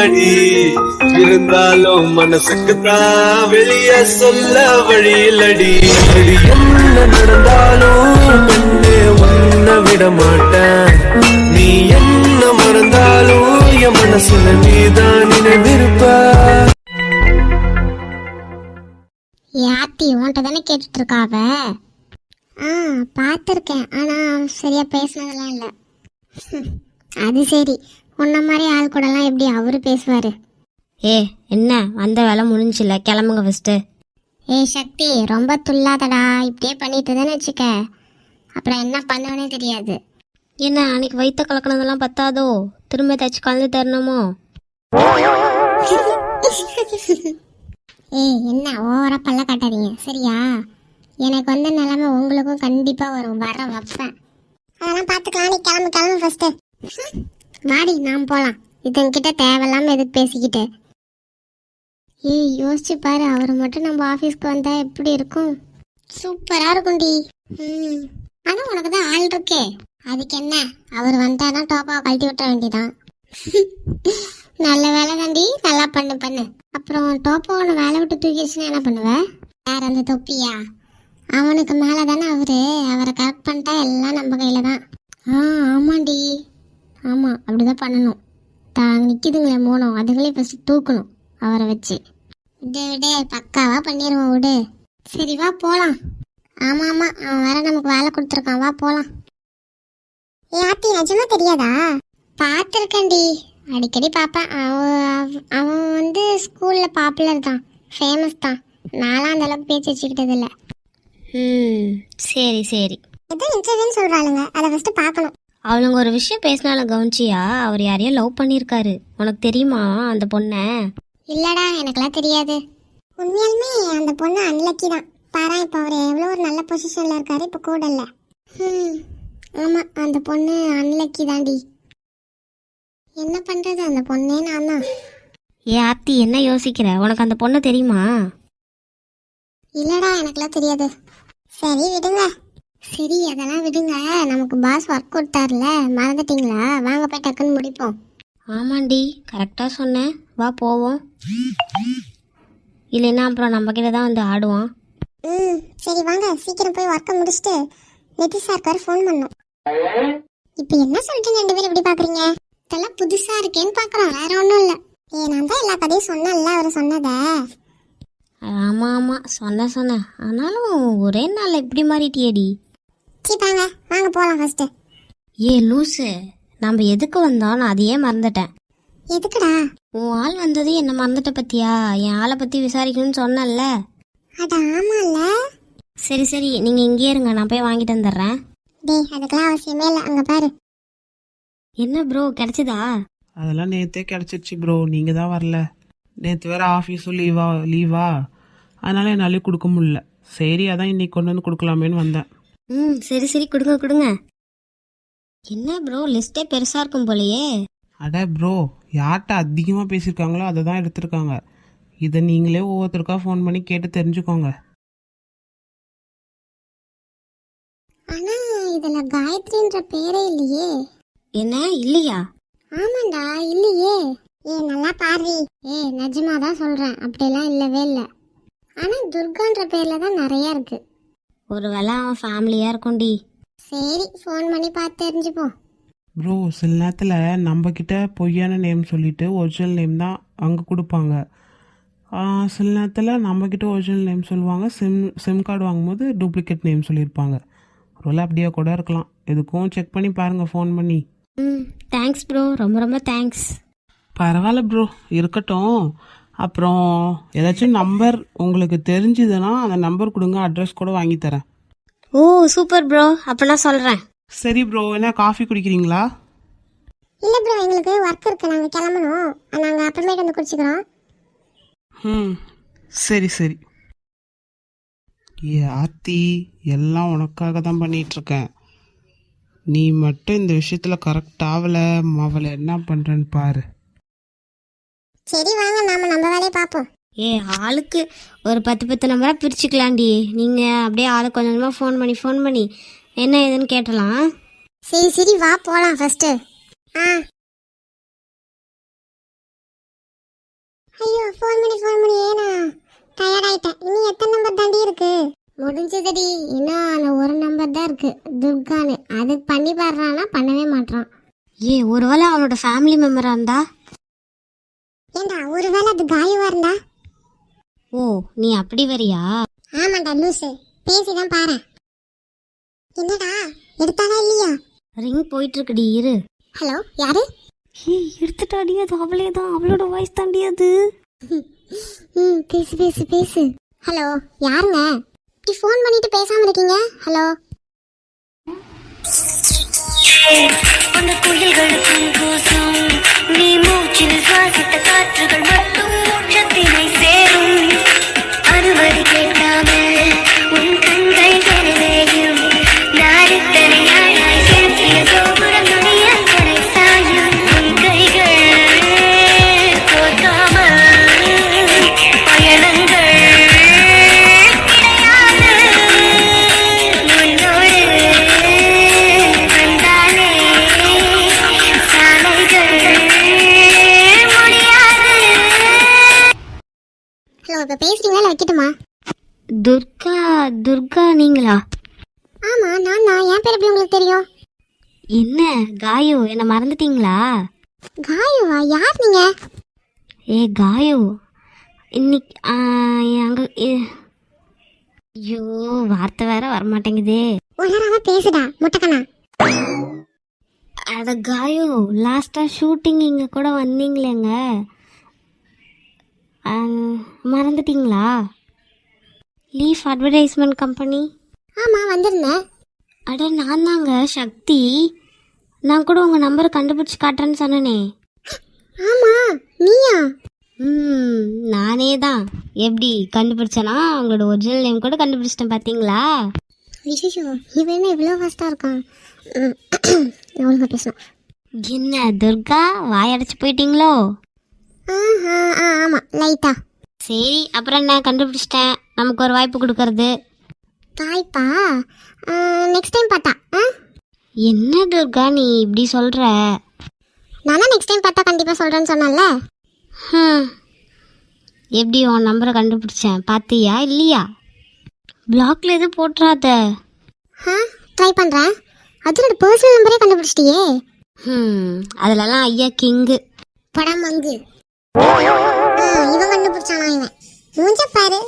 அடி இருந்தாலும் மனசுக்கு தான் வெளிய சொல்ல வழியிலடி. என்ன நடந்தாலும் பெண்ணே உன்னை விட மாட்டேன். நீ என்ன மறந்தாலும் என் மனசுல நீதான் நினைவிருப்ப. யாத்தி உன்கிட்ட தானே கேட்டுட்டு இருக்காவ? பார்த்துருக்கேன், ஆனால் சரியா பேசினதெல்லாம் இல்லை. அது சரி, உன்ன மாதிரி ஆள் கூடலாம் எப்படி அவரு பேசுவாரு? என்ன வந்த வேலை முடிஞ்சில்ல, கிளம்புங்க ஃபஸ்ட்டு. சக்தி, ரொம்ப துள்ளாதடா. இப்படியே பண்ணிட்டு தானே வச்சுக்க, அப்புறம் என்ன பண்ணுவனே தெரியாது. என்ன அன்னைக்கு வயிற்ற கலக்கினதெல்லாம் பத்தாதோ? திரும்ப தச்சு கலந்து தரணுமோ? என்ன ஓவரா பல்ல காட்டாதீங்க சரியா? எனக்கு வந்த நிலைமை உங்களுக்கும் கண்டிப்பா வரும், வர வைப்பேன். அதெல்லாம் பார்த்துக்கலாம். நீ கிளம்பு கிளம்பு ஃபர்ஸ்ட். வாடி நாம் போலாம். இதன்கிட்ட தேவையில்லாம எதுக்கு பேசிக்கிட்டு? யோசிச்சு பாரு, அவர் மட்டும் நம்ம ஆஃபீஸ்க்கு வந்தா எப்படி இருக்கும்? சூப்பரா இருக்கும்டி. ஆனா உனக்கு தான் ஆள் இருக்கே, அதுக்கு என்ன? அவர் வந்தானா டோப்பாவை கழட்டி விட்டுற வேண்டியதான். நல்ல வேலை தாண்டி, நல்லா பண்ணு. அப்புறம் டோப்பா உன்னை வேலை விட்டு தூக்கிடுச்சுன்னா என்ன பண்ணுவ? வேற அந்த தொப்பியா? அவனுக்கு மேலே தானே அவரை கரெக்ட் பண்ணிட்டா எல்லாம் நம்ம கையில தான். ஆமாண்டி, ஆமாம் அப்படிதான் பண்ணணும். நிற்கிதுங்களே மோனம், அதுங்களே ஃபஸ்ட்டு தூக்கணும் அவரை வச்சு. விடு பக்காவா பண்ணிடுவோம் விடு. சரி வா போகலாம். ஆமாம் அவன் வேற நமக்கு வேலை கொடுத்துருக்கான், வா போகலாம். ஆத்தி நிஜமா தெரியாதா? பார்த்துருக்கேன்டி, அடிக்கடி பார்ப்பேன். அவன் வந்து ஸ்கூலில் பாப்புலர் தான், ஃபேமஸ் தான். நான்லாம் அந்த அளவுக்கு பேச்சு வச்சுக்கிட்டதில்லை. சரி சரி. ஏதோ இன்டர்வியூன்னு சொல்கிறாளுங்க, அதை ஃபஸ்ட்டு பார்க்கணும். அவளுங்க ஒரு விஷயம் பேசினாலும் கவனிச்சியா? அவர் யாரையோ லவ் பண்ணியிருக்காரு. உனக்கு தெரியுமா அந்த பொண்ணை? இல்லடா, எனக்கெல்லாம் தெரியாது. உண்மையாலுமே அந்த பொண்ணு அன்லக்கி தான். பாரா, இப்போ அவர் எவ்வளோ ஒரு நல்ல பொசிஷனில் இருக்காரு, இப்போ கூட இல்லை. ஆமாம், அந்த பொண்ணு அன்லக்கி தாண்டி. என்ன பண்ணுறது, அந்த பொண்ணே நான் தான். ஆர்த்தி, என்ன யோசிக்கிற? உனக்கு அந்த பொண்ணு தெரியுமா? இல்லடா, எனக்கெல்லாம் தெரியாது. சரி விடுங்க. சரி அதெல்லாம் விடுங்க, நமக்கு பாஸ் ஒர்க் கொடுத்தாருல, மறந்துட்டீங்களா? வாங்க போய் டக்குன்னு முடிப்போம். ஆமாண்டி, கரெக்டாக சொன்னேன். வா போவோம். இல்லைன்னா அப்புறம் நம்மக்கிட்ட தான் வந்து ஆடுவான். சரி வாங்க, சீக்கிரம் போய் ஒர்க்கை முடிச்சுட்டு நிதி சாருக்கு வர ஃபோன் பண்ணோம். இப்போ என்ன சொல்லிட்டு ரெண்டு பேரும் இப்படி பார்க்குறீங்க? இதெல்லாம் புதுசாக இருக்கேன்னு பார்க்குறோம், வேற ஒன்றும் இல்லை. நான் தான் எல்லா கதையும் சொன்னேன்ல, அவர் சொன்னதை. ஆமாம் சொன்னேன். ஆனாலும் ஒரே நாள் இப்படி மாறிட்டியேடி. சீப்பாங்க, வாங்க போகலாம் ஃபஸ்ட்டு. லூசு, நம்ம எதுக்கு வந்தோம்? நான் அதையே மறந்துட்டேன். எதுக்குடா? உன் ஆள் வந்தது என்ன மறந்துட்ட பத்தியா? என் ஆளை பற்றி விசாரிக்கணும்னு சொன்னல. அட ஆமாம்ல. சரி நீங்கள் இங்கேயே இருங்க, நான் போய் வாங்கிட்டு வந்துடுறேன். டேய், அதுக்கெல்லாம் அவசியமே இல்லை, அங்கே பாரு. என்ன ப்ரோ, கிடைச்சதா? அதெல்லாம் நேற்றே கிடச்சிருச்சு ப்ரோ, நீங்கள் தான் வரல. நேற்று வேறு ஆஃபீஸும் லீவா அதனால் என்னாலே கொடுக்க முடியல. சரி அதான் இன்னைக்கு கொண்டு வந்து கொடுக்கலாமேன்னு வந்தேன். சரி கொடுங்க. என்ன ப்ரோ, லிஸ்ட்டே பெருசாக இருக்கும் போலையே. அட ப்ரோ, யார்கிட்ட அதிகமாக பேசியிருக்காங்களோ அதை தான் எடுத்திருக்காங்க. இதை நீங்களே ஒவ்வொருத்தருக்கா ஃபோன் பண்ணி கேட்டு தெரிஞ்சுக்கோங்க. ஆனால் இதில் காயத்ரின்ற பேரே இல்லையே. என்ன இல்லையா? ஆமாண்டா, இல்லையே. நல்லா பாரு. நிஜமா தான் சொல்கிறேன், அப்படியெல்லாம் இல்லவே இல்லை. ஆனால் துர்கான்ற பேரில் தான் நிறையா இருக்குது. ஒருவேளை அவன் ஃபேமிலியாக இருக்கும்டி. சரி, ஃபோன் பண்ணி பார்த்து தெரிஞ்சுப்போம். ப்ரோ, சில நேரத்தில் நம்மக்கிட்ட பொய்யான நேம் சொல்லிவிட்டு ஒரிஜினல் நேம் தான் அங்கே கொடுப்பாங்க. சில நேரத்தில் நம்மக்கிட்ட ஒரிஜினல் நேம் சொல்லுவாங்க, சிம் கார்டு வாங்கும்போது டூப்ளிகேட் நேம் சொல்லியிருப்பாங்க. ஒருவேளை அப்படியே கூட இருக்கலாம். எதுக்கும் செக் பண்ணி பாருங்கள் ஃபோன் பண்ணி. தேங்க்ஸ் ப்ரோ, ரொம்ப தேங்க்ஸ். பரவாயில்ல ப்ரோ, இருக்கட்டும். அப்புறம் ஏதாச்சும் நம்பர் உங்களுக்கு தெரிஞ்சுதுன்னா அந்த நம்பர் கொடுங்க, அட்ரஸ் கூட வாங்கி தரேன். ஓ சூப்பர் ப்ரோ, அப்போ நான் சொல்கிறேன். சரி ப்ரோ, என்ன காஃபி குடிக்கிறீங்களா? இல்லை ப்ரோ, எங்களுக்கு ஒர்க் இருக்குது, நாங்கள் கிளம்பணும். நாங்கள் அப்புறமேட்டு வந்து குடிச்சிக்கிறோம். சரி. ஆத்தி, எல்லாம் உனக்காக தான் பண்ணிகிட்ருக்கேன். நீ மட்டும் இந்த விஷயத்தில் கரெக்ட் ஆகலை, அவளை என்ன பண்ணுறேன்னு பாரு. சரி வாங்க, நம்ம வேலையை பார்ப்போம். ஆளுக்கு ஒரு 10 நம்பராக பிரிச்சுக்கலாண்டி. நீங்கள் அப்படியே ஆளுக்கு கொஞ்சம் கொஞ்சமாக ஃபோன் பண்ணி என்ன ஏதுன்னு கேட்டலாம். சரி வா போகலாம் ஃபஸ்ட்டு. ஐயோ ஃபோன் பண்ணி ஏனா டயர்ட் ஆயிட்டேன். இனி எத்தனை நம்பர் தாண்டி இருக்கு? முடிஞ்சதுடி, இன்னும் அந்த ஒரு நம்பர் தான் இருக்கு, துர்கான்னு. அதுக்கு பண்ணி பாடுறான்னா பண்ணவே மாட்டான். ஒருவேளை அவனோட ஃபேமிலி மெம்பரா இருந்தா? ஏண்டா ஒருவேளை அது காயுவா இருந்தா? ஓ, நீ அப்படி வரியா? ஆமாண்டா லூசு, பேசிதான் பாரு. என்னடா எடுத்தானா இல்லையா? ரிங் போயிட்டு இருக்குடி, இரு. ஹலோ, யாரு? எடுத்துட்டாடி, அது அவளே தான், அவளோட வாய்ஸ் தாண்டி அது. பேசு பேசு பேசு. ஹலோ, யாருங்க? இப்படி ஃபோன் பண்ணிட்டு பேசாம இருக்கீங்க? ஹலோ. அந்த குயில்களுக்கும் கூசும் நீ மூச்சில் சுவாசித்த காற்றுகள் மட்டும் மோட்சத்தினை சேரும். அனுமதி கேட்காமல் உன் கண்கள் கருவேயும் நாரித்தனை நாளாய் செலுத்திய கோபுரம் நுனியால் கரை சாயும். உன் கைகள் கோர்க்காமல் பயணங்கள் கிடையாது. உன்னோடு வந்தாலே சாலைகள் முடியாது. ஹலோ, இப்போ பேசுறீங்களா இல்லை வைக்கட்டுமா? துர்கா நீங்களா? ஆமா, நான் தான். என் பேர் எப்படி உங்களுக்கு தெரியும்? என்ன காயு, என்ன மறந்துட்டீங்களா? காயுவா? யார் நீங்க? காயு, இன்னைக்கு அங்க ஐயோ, வார்த்தை வேற வரமாட்டேங்குதே. உலராம பேசுடா முட்டைக்கண்ணா. அட காயு, லாஸ்டா ஷூட்டிங் இங்க கூட வந்தீங்களேங்க, மறந்துட்டீங்களா? Leaf advertisement company. ஆமா, வந்திருந்தேன். அட நான் தாங்க சக்தி. நான் கூட உங்கள் நம்பரை கண்டுபிடிச்சி காட்டுறேன்னு சொன்னனே. ஆமா, நீயா? நானே தான். எப்படி கண்டுபிடிச்சேனா? உங்களோட ஒரிஜினல் நேம் கூட கண்டுபிடிச்சிட்டேன், பார்த்தீங்களா? ஐயோ, இவன் என்ன இவ்வளோ ஃபாஸ்ட்டாக இருக்கான்? நான் ஒழுங்கா பேசணும். என்ன துர்கா, வாயடைச்சு போயிட்டீங்களோ? ஆமாம், லைட்டா. சரி, அப்புறம் என்ன, கண்டுபிடிச்சிட்டேன். நமக்கு ஒரு வாய்ப்பு கொடுக்கறது. தாய்ப்பா, நெக்ஸ்ட் டைம் பார்த்தா. என்ன துர்கா நீ இப்படி சொல்கிற? நான் தான் நெக்ஸ்ட் டைம் பார்த்தா கண்டிப்பாக சொல்கிறேன்னு சொன்னேன்ல. எப்படி உன் நம்பரை கண்டுபிடிச்சேன் பார்த்தியா இல்லையா? பிளாக்ல எதுவும் போட்டுறாத. ட்ரை பண்ணுறேன். அதோட பர்சனல் நம்பரே கண்டுபிடிச்சிட்டியே. அதுலலாம் ஐயா கிங்கு. படம் மங்கு. இவன் கண்டுபிடிச்சானா? இவன் மூஞ்ச பாரு.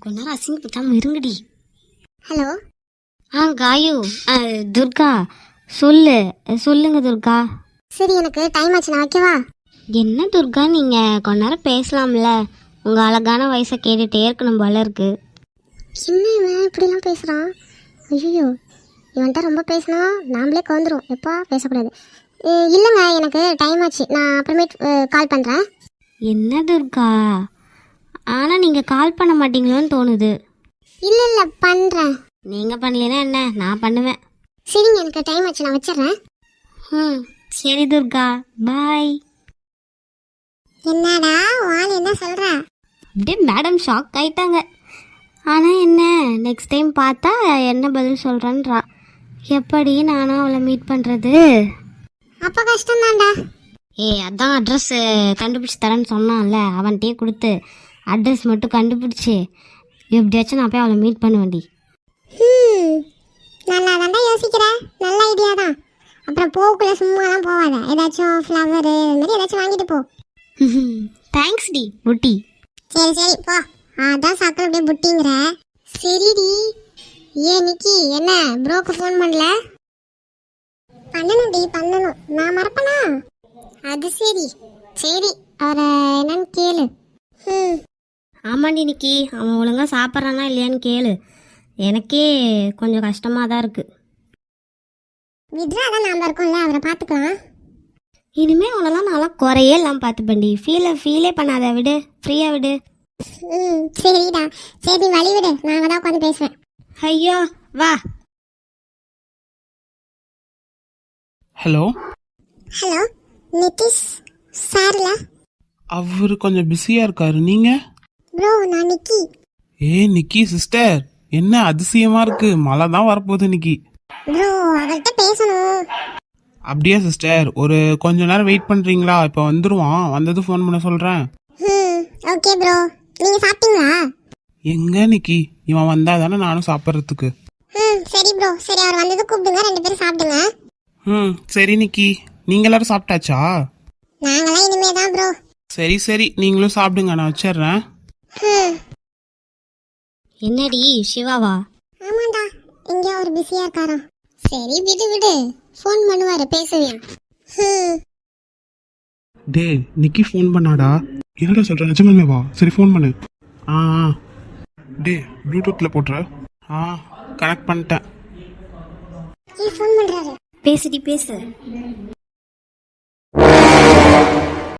கொஞ்ச நேரம் அசிங்கப்பட்டாம இருங்கடி. ஹலோ. காயு, துர்கா சொல்லுங்க துர்கா. சரி, எனக்கு டைம் ஆச்சு, நான் வைக்கவா? என்ன துர்கா, நீங்க கொஞ்ச நேரம் பேசலாம்ல? உங்க அழகான வயசை கேட்டுட்டே இருக்கணும் போல இருக்கு. என்ன இவன் இப்படிலாம் பேசுறான்? ஐயோ, இவன்ட்ட ரொம்ப பேசினா நாமளே கவுந்துரும். எப்பா பேசக்கூடாது. இல்லைங்க, எனக்கு டைம் ஆச்சு, நான் அப்புறமேட் கால் பண்ணுறேன். என்ன துர்கா, ஆனால் நீங்கள் கால் பண்ண மாட்டீங்களோன்னு தோணுது. இல்லை பண்ணுறேன். நீங்கள் பண்ணலைன்னா என்ன, நான் பண்ணுவேன். சரிங்க, எனக்கு டைம் ஆச்சு, நான் வச்சிடுறேன். சரி துர்கா, பாய். என்னடா வாள் என்ன சொல்ற? அப்படியே மேடம் ஷாக் ஆயிட்டாங்க. ஆனால் என்ன, நெக்ஸ்ட் டைம் பார்த்தா என்ன பதில் சொல்கிறேன்றா. எப்படி நானும் அவளை மீட் பண்ணுறது? அப்போ கஷ்டம்தான்டா. அதான் அட்ரஸ் கண்டுபிடிச்சி தரேன்னு சொன்னான்ல, அவன்கிட்டயே கொடுத்து அட்ரஸ் மட்டும் கண்டுபிடிச்சி எப்படியாச்சும் நான் போய் அவளை மீட் பண்ணுவேன்டி. நல்லா தாண்டா யோசிக்கிற, நல்ல ஐடியா தான். அப்புறம் போக்குள்ள சும்மாலாம் போவாத, ஏதாச்சும் ஃப்ளவர் இது மாதிரி ஏதாச்சும் வாங்கிட்டு போ. தேங்க்ஸ் டி புட்டி. சரி போ. அதான் சாக்கில் அப்படியே புட்டிங்கிற. சரிடி. நிக்கி, என்ன ப்ரோக்கு ஃபோன் பண்ணல? பண்ணணும். நான் மறப்பனா? அது சரி அவரை என்னன்னு கேளு. ஆமாண்டி நிக்கி, அவன் ஒழுங்காக சாப்பிட்றானா இல்லையான்னு கேளு. எனக்கே கொஞ்சம் கஷ்டமாக தான் இருக்குது. விட்ரா தான் நாம இருக்கோம்ல, அவரை பார்த்துக்கலாம். இனிமேல் அவனெல்லாம் நல்லா குறையே இல்லாமல் பார்த்துப்பண்டி. ஃபீலே பண்ணாத, விடு, ஃப்ரீயாக விடு. சரிடா. சரி, வழி விடு, நாங்கள் தான் உட்காந்து பேசுவேன். ஐயோ வா. ஹலோ. நிதிஷ் சார்ல? அவர் கொஞ்சம் பிஸியாக இருக்காரு. நீங்கள்? ப்ரோ, நான் நிக்கி. நிக்கி சிஸ்டர், என்ன அதிசயமா இருக்கு, மழை தான் வரப்போகுது நிக்கி. ப்ரோ, அவர்கிட்ட பேசணும். அப்படியா சிஸ்டர், ஒரு கொஞ்ச நேரம் வெயிட் பண்ணுறீங்களா? இப்போ வந்துடுவான், வந்தது ஃபோன் பண்ண சொல்கிறேன். Okay bro. நீங்க சாப்பிட்டீங்களா? எங்க நிக்கி, இவன் வந்தா தானே நானும் சாப்பிட்றதுக்கு. சரி ப்ரோ. சரி, அவர் வந்தது கூப்பிடுங்க, 2 பேரும் சாப்பிடுங்க. சரி நிக்கி, நீங்க எல்லாரும் சாப்பிட்டாச்சா? நாங்களாம் இனிமே தான் ப்ரோ. சரி சரி, நீங்களும் சாப்பிடுங்க, நான் வச்சிடுறேன். என்னடி சிவாவா? ஆமாண்டா, இங்க அவர் பிஸியா இருக்காராம். சரி விடு விடு, ஃபோன் பண்ணுவாரு, பேசுவேன். டே நிக்கி ஃபோன் பண்ணாடா. என்னடா சொல்ற, நிஜமாலுமே வா. சரி ஃபோன் பண்ணு. ஆ டே ப்ளூடூத்தில் போட்டுற. கனெக்ட் பண்ணிட்டேன். ஃபோன் பண்றாரு. பேசுடி பேசு.